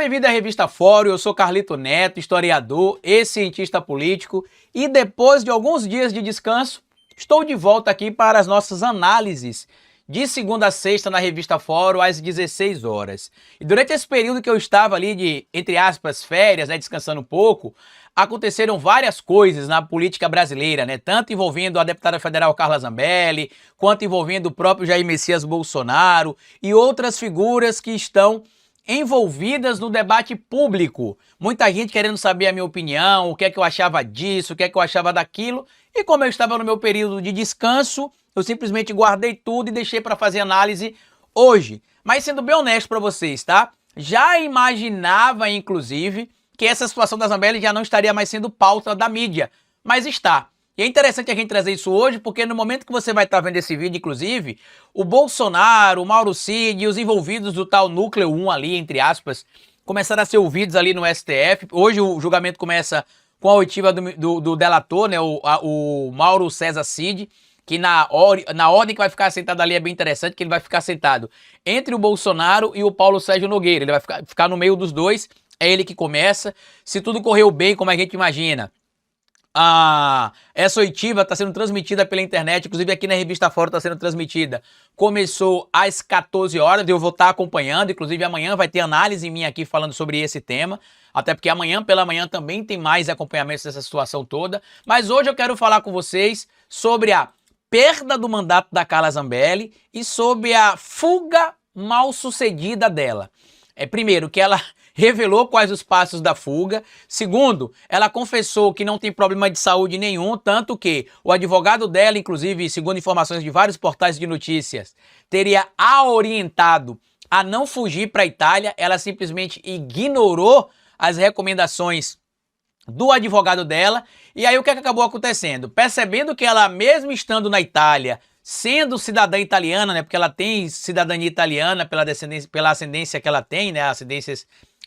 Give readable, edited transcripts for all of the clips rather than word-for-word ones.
bem-vindo à Revista Fórum, eu sou Carlito Neto, historiador e cientista político, e depois de alguns dias de descanso, estou de volta aqui para as nossas análises de segunda a sexta na Revista Fórum, às 16 horas. E durante esse período que eu estava ali de, entre aspas, férias, descansando um pouco, aconteceram várias coisas na política brasileira, tanto envolvendo a deputada federal Carla Zambelli, quanto envolvendo o próprio Jair Messias Bolsonaro e outras figuras que estão envolvidas no debate público. Muita gente querendo saber a minha opinião, o que é que eu achava disso, o que é que eu achava daquilo. E como eu estava no meu período de descanso, eu simplesmente guardei tudo e deixei para fazer análise hoje. Mas sendo bem honesto para vocês, tá? Já imaginava, inclusive, que essa situação da Zambelli já não estaria mais sendo pauta da mídia. Mas está. E é interessante a gente trazer isso hoje, porque no momento que você vai estar vendo esse vídeo, inclusive, o Bolsonaro, o Mauro Cid e os envolvidos do tal Núcleo 1 ali, entre aspas, começaram a ser ouvidos ali no STF. Hoje o julgamento começa com a oitiva do delator, o Mauro César Cid, que na ordem que vai ficar sentado ali é bem interessante, que ele vai ficar sentado entre o Bolsonaro e o Paulo Sérgio Nogueira. Ele vai ficar no meio dos dois, é ele que começa. Se tudo correu bem, como a gente imagina, essa oitiva está sendo transmitida pela internet, inclusive aqui na Revista Fórum está sendo transmitida. Começou às 14 horas, eu vou estar acompanhando, inclusive amanhã vai ter análise minha aqui falando sobre esse tema, até porque amanhã pela manhã também tem mais acompanhamento dessa situação toda. Mas hoje eu quero falar com vocês sobre a perda do mandato da Carla Zambelli e sobre a fuga mal sucedida dela. Primeiro, que ela revelou quais os passos da fuga. Segundo, ela confessou que não tem problema de saúde nenhum, tanto que o advogado dela, inclusive, segundo informações de vários portais de notícias, teria a orientado a não fugir para a Itália. Ela simplesmente ignorou as recomendações do advogado dela. E aí o que acabou acontecendo? Percebendo que ela, mesmo estando na Itália, sendo cidadã italiana, porque ela tem cidadania italiana pela ascendência que ela tem,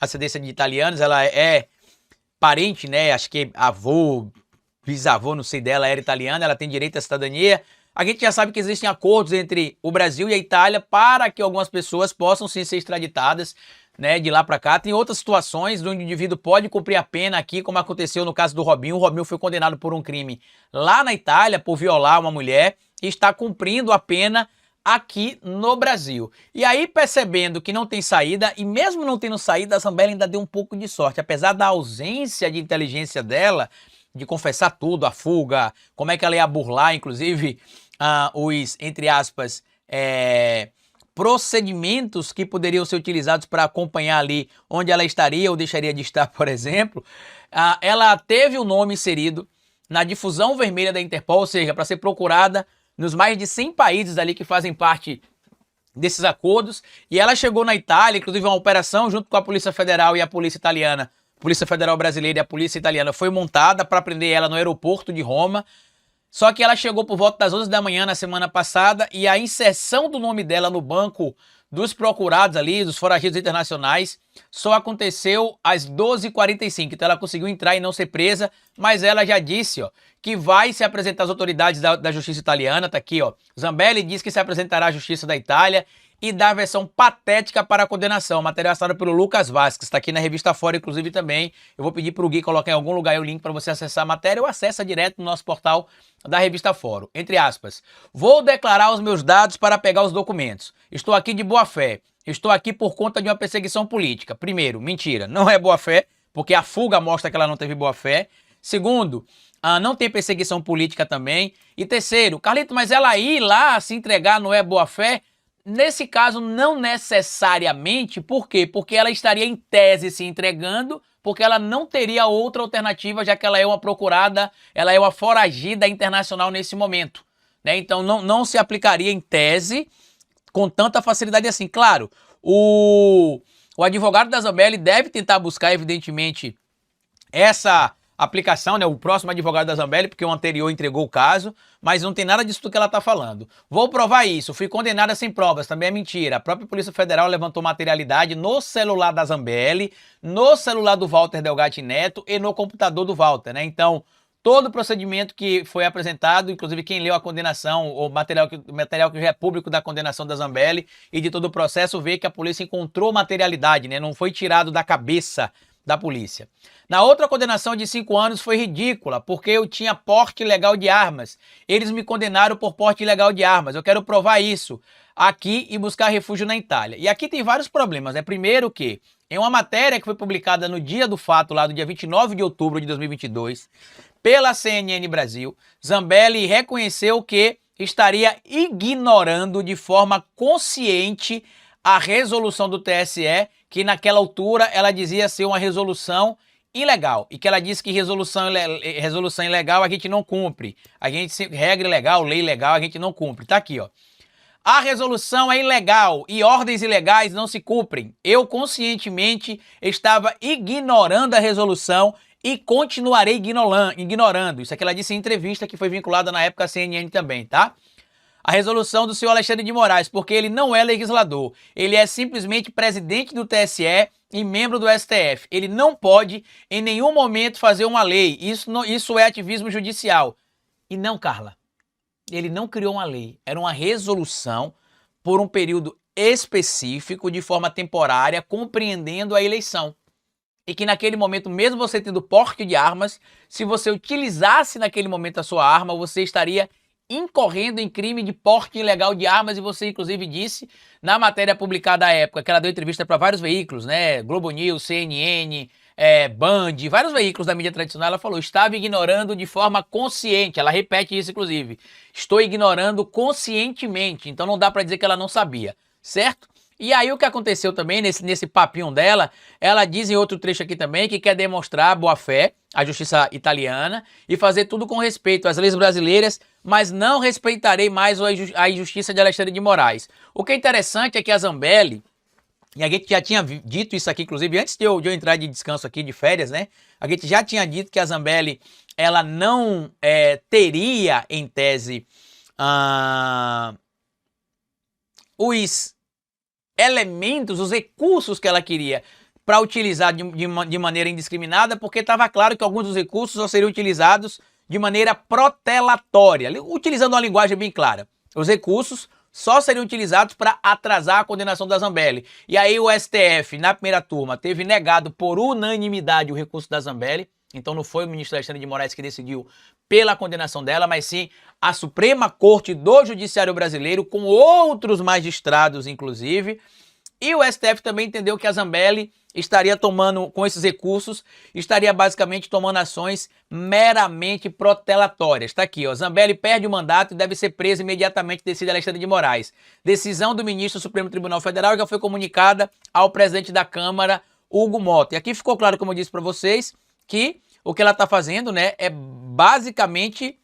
ascendência de italianos, ela é parente, acho que avô, bisavô, não sei dela, era italiana, ela tem direito à cidadania. A gente já sabe que existem acordos entre o Brasil e a Itália para que algumas pessoas possam sim ser extraditadas, de lá para cá. Tem outras situações onde o indivíduo pode cumprir a pena aqui, como aconteceu no caso do Robinho. O Robinho foi condenado por um crime lá na Itália, por violar uma mulher, e está cumprindo a pena aqui no Brasil. E aí, percebendo que não tem saída, e mesmo não tendo saída, a Zambelli ainda deu um pouco de sorte. Apesar da ausência de inteligência dela, de confessar tudo, a fuga, como é que ela ia burlar, inclusive, os, entre aspas, procedimentos que poderiam ser utilizados para acompanhar ali onde ela estaria ou deixaria de estar, por exemplo. Ela teve o nome inserido na difusão vermelha da Interpol, ou seja, para ser procurada nos mais de 100 países ali que fazem parte desses acordos. E ela chegou na Itália, inclusive uma operação junto com a Polícia Federal e a Polícia Italiana. A Polícia Federal Brasileira e a Polícia Italiana foi montada para prender ela no aeroporto de Roma. Só que ela chegou por volta das 11 da manhã na semana passada e a inserção do nome dela no banco dos procurados ali, dos foragidos internacionais, só aconteceu às 12h45. Então ela conseguiu entrar e não ser presa, mas ela já disse, que vai se apresentar às autoridades da justiça italiana. Tá aqui, Zambelli diz que se apresentará à justiça da Itália e dá a versão patética para a condenação. O material assinado pelo Lucas Vasques, está aqui na Revista Fórum, inclusive, também. Eu vou pedir para o Gui colocar em algum lugar o link para você acessar a matéria ou acessa direto no nosso portal da Revista Fórum. Entre aspas, vou declarar os meus dados para pegar os documentos. Estou aqui de boa fé. Estou aqui por conta de uma perseguição política. Primeiro, mentira, não é boa fé, porque a fuga mostra que ela não teve boa fé. Segundo, não tem perseguição política também. E terceiro, Carlito, mas ela ir lá se entregar não é boa fé? Nesse caso, não necessariamente. Por quê? Porque ela estaria em tese se entregando, porque ela não teria outra alternativa, já que ela é uma procurada, ela é uma foragida internacional nesse momento. Então não se aplicaria em tese com tanta facilidade assim. Claro, o advogado da Zambelli deve tentar buscar, evidentemente, essa aplicação, o próximo advogado da Zambelli, porque o anterior entregou o caso, mas não tem nada disso do que ela está falando. Vou provar isso, fui condenada sem provas, também é mentira. A própria Polícia Federal levantou materialidade no celular da Zambelli, no celular do Walter Delgatti Neto e no computador do Walter, Então, todo o procedimento que foi apresentado, inclusive quem leu a condenação, o material que já é público da condenação da Zambelli e de todo o processo, vê que a polícia encontrou materialidade, né? Não foi tirado da cabeça da polícia. Na outra condenação de 5 anos foi ridícula, porque eu tinha porte ilegal de armas. Eles me condenaram por porte ilegal de armas. Eu quero provar isso aqui e buscar refúgio na Itália. E aqui tem vários problemas, né? Primeiro que, em uma matéria que foi publicada no dia do fato, lá do dia 29 de outubro de 2022, pela CNN Brasil, Zambelli reconheceu que estaria ignorando de forma consciente a resolução do TSE, que naquela altura ela dizia ser uma resolução ilegal, e que ela disse que resolução ilegal a gente não cumpre. A gente, regra ilegal, lei ilegal, a gente não cumpre. Tá aqui, ó. A resolução é ilegal e ordens ilegais não se cumprem. Eu conscientemente estava ignorando a resolução e continuarei ignorando. Isso aqui ela disse em entrevista que foi vinculada na época à CNN também, tá? A resolução do senhor Alexandre de Moraes, porque ele não é legislador. Ele é simplesmente presidente do TSE e membro do STF. Ele não pode, em nenhum momento, fazer uma lei. Isso é ativismo judicial. E não, Carla. Ele não criou uma lei. Era uma resolução por um período específico, de forma temporária, compreendendo a eleição. E que naquele momento, mesmo você tendo porte de armas, se você utilizasse naquele momento a sua arma, você estaria incorrendo em crime de porte ilegal de armas, e você inclusive disse na matéria publicada à época, que ela deu entrevista para vários veículos, né, Globo News, CNN, Band, vários veículos da mídia tradicional, ela falou, estava ignorando de forma consciente, ela repete isso inclusive, estou ignorando conscientemente, então não dá para dizer que ela não sabia, certo? E aí o que aconteceu também, nesse papinho dela, ela diz em outro trecho aqui também que quer demonstrar boa-fé à justiça italiana e fazer tudo com respeito às leis brasileiras, mas não respeitarei mais a injustiça de Alexandre de Moraes. O que é interessante é que a Zambelli, e a gente já tinha dito isso aqui, inclusive, antes de eu entrar de descanso aqui, de férias, né? A gente já tinha dito que a Zambelli, ela não teria, em tese, os elementos, os recursos que ela queria para utilizar de maneira indiscriminada, porque estava claro que alguns dos recursos só seriam utilizados de maneira protelatória, utilizando uma linguagem bem clara. Os recursos só seriam utilizados para atrasar a condenação da Zambelli. E aí o STF, na primeira turma, teve negado por unanimidade o recurso da Zambelli. Então não foi o ministro Alexandre de Moraes que decidiu pela condenação dela, mas sim a Suprema Corte do Judiciário Brasileiro, com outros magistrados, inclusive. E o STF também entendeu que a Zambelli estaria tomando, com esses recursos, estaria basicamente tomando ações meramente protelatórias. Está aqui, ó. Zambelli perde o mandato e deve ser preso imediatamente, decide Alexandre de Moraes. Decisão do ministro do Supremo Tribunal Federal já foi comunicada ao presidente da Câmara, Hugo Mota. E aqui ficou claro, como eu disse para vocês, que o que ela está fazendo, né, é basicamente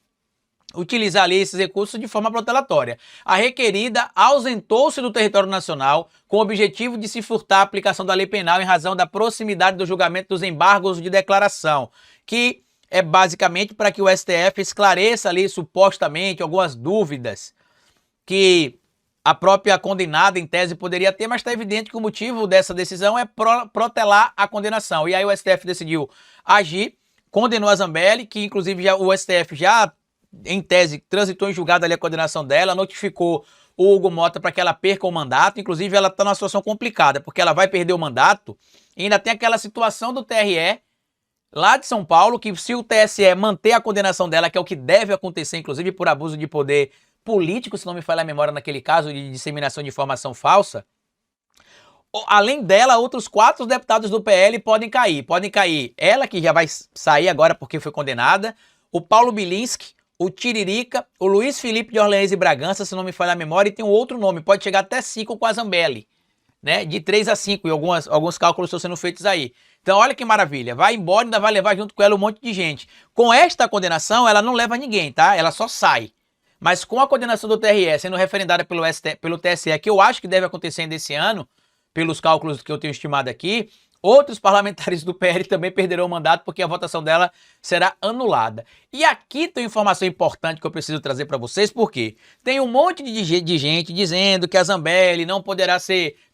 utilizar ali esses recursos de forma protelatória. A requerida ausentou-se do território nacional com o objetivo de se furtar a aplicação da lei penal em razão da proximidade do julgamento dos embargos de declaração, que é basicamente para que o STF esclareça ali supostamente algumas dúvidas que a própria condenada em tese poderia ter, mas está evidente que o motivo dessa decisão é protelar a condenação. E aí o STF decidiu agir, condenou a Zambelli, que inclusive o STF já em tese, transitou em julgado ali a condenação dela, notificou o Hugo Mota para que ela perca o mandato. Inclusive, ela está numa situação complicada, porque ela vai perder o mandato e ainda tem aquela situação do TRE lá de São Paulo, que se o TSE manter a condenação dela, que é o que deve acontecer, inclusive por abuso de poder político, se não me falha a memória naquele caso de disseminação de informação falsa, além dela, outros 4 deputados do PL podem cair. Podem cair ela, que já vai sair agora porque foi condenada, o Paulo Bilinski, o Tiririca, o Luiz Felipe de Orleans e Bragança, se não me falha a memória, e tem um outro nome, pode chegar até 5 com a Zambelli, né? De 3 a 5, e alguns cálculos estão sendo feitos aí. Então olha que maravilha, vai embora e ainda vai levar junto com ela um monte de gente. Com esta condenação, ela não leva ninguém, tá? Ela só sai. Mas com a condenação do TRE sendo referendada pelo TSE, que eu acho que deve acontecer ainda esse ano, pelos cálculos que eu tenho estimado aqui, outros parlamentares do PL também perderão o mandato porque a votação dela será anulada. E aqui tem informação importante que eu preciso trazer para vocês, porque tem um monte de gente dizendo que a Zambelli não poderá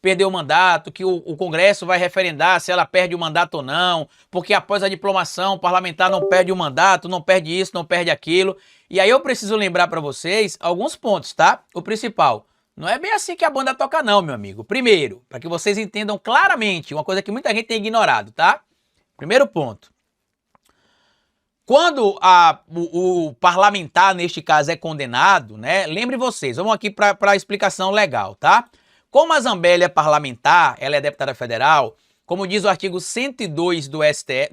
perder o mandato, que o Congresso vai referendar se ela perde o mandato ou não, porque após a diplomação, o parlamentar não perde o mandato, não perde isso, não perde aquilo. E aí eu preciso lembrar para vocês alguns pontos, tá? O principal: não é bem assim que a banda toca não, meu amigo. Primeiro, para que vocês entendam claramente, uma coisa que muita gente tem ignorado, tá? Primeiro ponto. Quando o parlamentar, neste caso, é condenado, né? Lembre vocês, vamos aqui para a explicação legal, tá? Como a Zambelli é parlamentar, ela é deputada federal, como diz o artigo 102 do STF,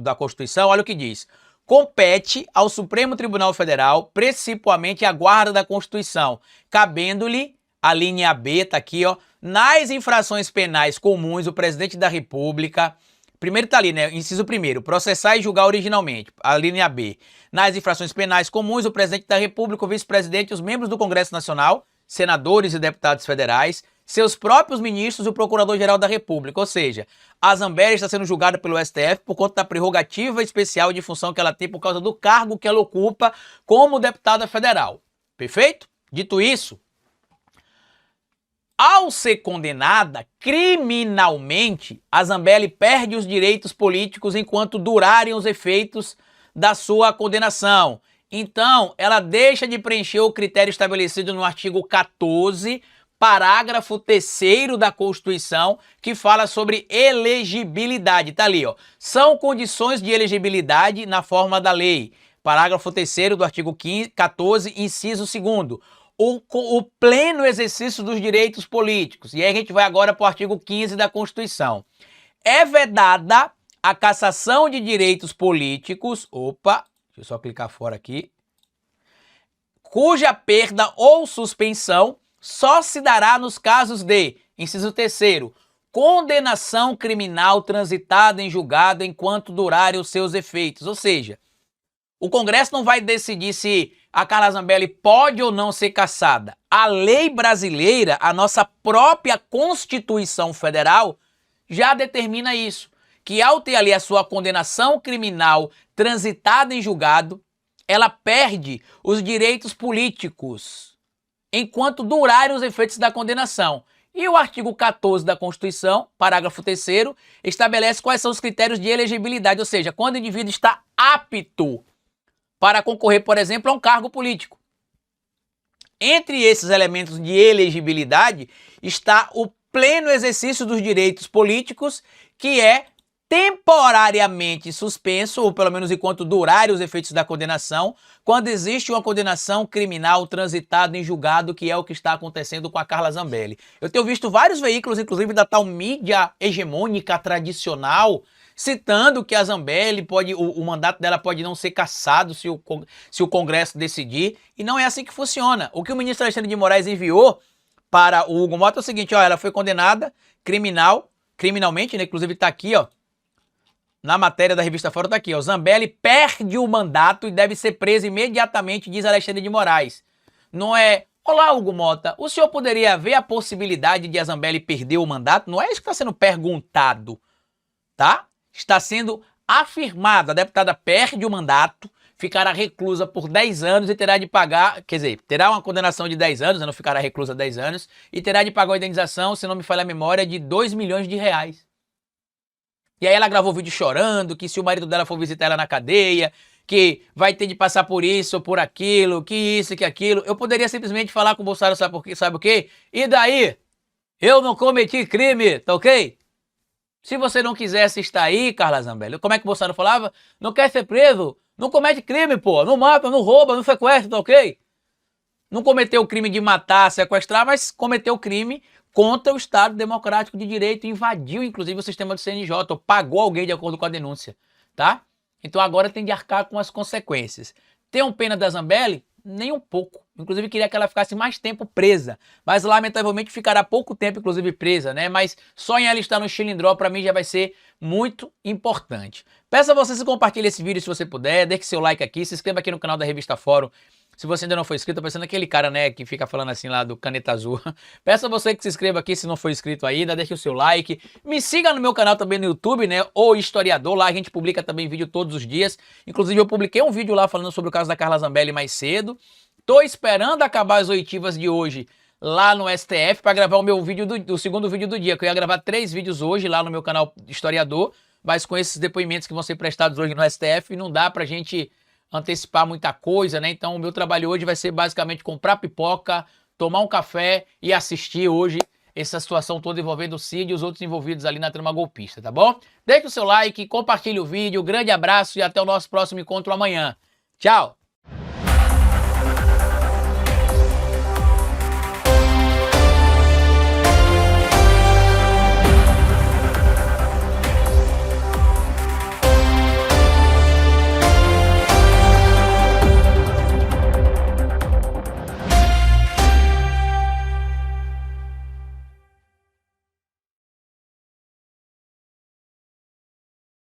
da Constituição, olha o que diz: compete ao Supremo Tribunal Federal, principalmente a guarda da Constituição, cabendo-lhe, a linha B tá aqui, ó, nas infrações penais comuns, o presidente da República, primeiro tá ali, né, inciso primeiro, processar e julgar originalmente, a linha B. Nas infrações penais comuns, o presidente da República, o vice-presidente e os membros do Congresso Nacional, senadores e deputados federais, seus próprios ministros e o Procurador-Geral da República. Ou seja, a Zambelli está sendo julgada pelo STF por conta da prerrogativa especial de função que ela tem por causa do cargo que ela ocupa como deputada federal. Perfeito? Dito isso, ao ser condenada criminalmente, a Zambelli perde os direitos políticos enquanto durarem os efeitos da sua condenação. Então, ela deixa de preencher o critério estabelecido no artigo 14, parágrafo 3º da Constituição, que fala sobre elegibilidade. Tá ali, ó. São condições de elegibilidade na forma da lei. Parágrafo 3º do artigo 14, inciso 2º. O pleno exercício dos direitos políticos. E aí a gente vai agora para o artigo 15 da Constituição. É vedada a cassação de direitos políticos, deixa eu só clicar fora aqui, cuja perda ou suspensão só se dará nos casos de, inciso 3º, condenação criminal transitada em julgado enquanto durarem os seus efeitos. Ou seja, o Congresso não vai decidir se a Carla Zambelli pode ou não ser cassada. A lei brasileira, a nossa própria Constituição Federal, já determina isso. Que ao ter ali a sua condenação criminal transitada em julgado, ela perde os direitos políticos enquanto durarem os efeitos da condenação. E o artigo 14 da Constituição, parágrafo 3º, estabelece quais são os critérios de elegibilidade, ou seja, quando o indivíduo está apto para concorrer, por exemplo, a um cargo político. Entre esses elementos de elegibilidade está o pleno exercício dos direitos políticos, que é temporariamente suspenso, ou pelo menos enquanto durarem os efeitos da condenação, quando existe uma condenação criminal transitada em julgado, que é o que está acontecendo com a Carla Zambelli. Eu tenho visto vários veículos, inclusive da tal mídia hegemônica tradicional, citando que a Zambelli o mandato dela pode não ser cassado se o Congresso decidir, e não é assim que funciona. O que o ministro Alexandre de Moraes enviou para o Hugo Mota é o seguinte: ó, ela foi condenada criminalmente, né? Inclusive está aqui, ó, na matéria da revista Fórum tá aqui, ó, Zambelli perde o mandato e deve ser presa imediatamente, diz Alexandre de Moraes. Não é: olá, Hugo Mota, o senhor poderia ver a possibilidade de a Zambelli perder o mandato? Não é isso que está sendo perguntado, tá? Está sendo afirmado: a deputada perde o mandato, ficará reclusa por 10 anos e terá de pagar, quer dizer, terá uma condenação de 10 anos, não ficará reclusa 10 anos, e terá de pagar uma indenização, se não me falha a memória, de 2 milhões de reais. E aí ela gravou vídeo chorando, que se o marido dela for visitar ela na cadeia, que vai ter de passar por isso ou por aquilo, que isso, que aquilo. Eu poderia simplesmente falar com o Bolsonaro, sabe o quê? E daí? Eu não cometi crime, tá ok? Se você não quisesse estar aí, Carla Zambelli, como é que o Bolsonaro falava? Não quer ser preso? Não comete crime, pô. Não mata, não rouba, não sequestra, tá ok? Não cometeu o crime de matar, sequestrar, mas cometeu o crime contra o Estado Democrático de Direito, invadiu inclusive o sistema do CNJ, ou pagou alguém de acordo com a denúncia, tá? Então agora tem de arcar com as consequências. Tem pena da Zambelli? Nem um pouco. Inclusive queria que ela ficasse mais tempo presa, mas lamentavelmente ficará pouco tempo inclusive presa, né? Mas só em ela estar no Xilindró para mim já vai ser muito importante. Peço a você que compartilhe esse vídeo se você puder, deixe seu like aqui, se inscreva aqui no canal da Revista Fórum Se você ainda não foi inscrito, parecendo aquele cara, né, que fica falando assim lá do Caneta Azul. Peço a você que se inscreva aqui se não for inscrito ainda, deixe o seu like. Me siga no meu canal também no YouTube, né, O Historiador. Lá a gente publica também vídeo todos os dias. Inclusive eu publiquei um vídeo lá falando sobre o caso da Carla Zambelli mais cedo. Tô esperando acabar as oitivas de hoje lá no STF para gravar o meu vídeo do segundo vídeo do dia, que eu ia gravar 3 vídeos hoje lá no meu canal Historiador, mas com esses depoimentos que vão ser prestados hoje no STF, não dá pra gente antecipar muita coisa, né? Então o meu trabalho hoje vai ser basicamente comprar pipoca, tomar um café e assistir hoje essa situação toda envolvendo o Cid e os outros envolvidos ali na trama golpista, tá bom? Deixe o seu like, compartilhe o vídeo, grande abraço e até o nosso próximo encontro amanhã. Tchau!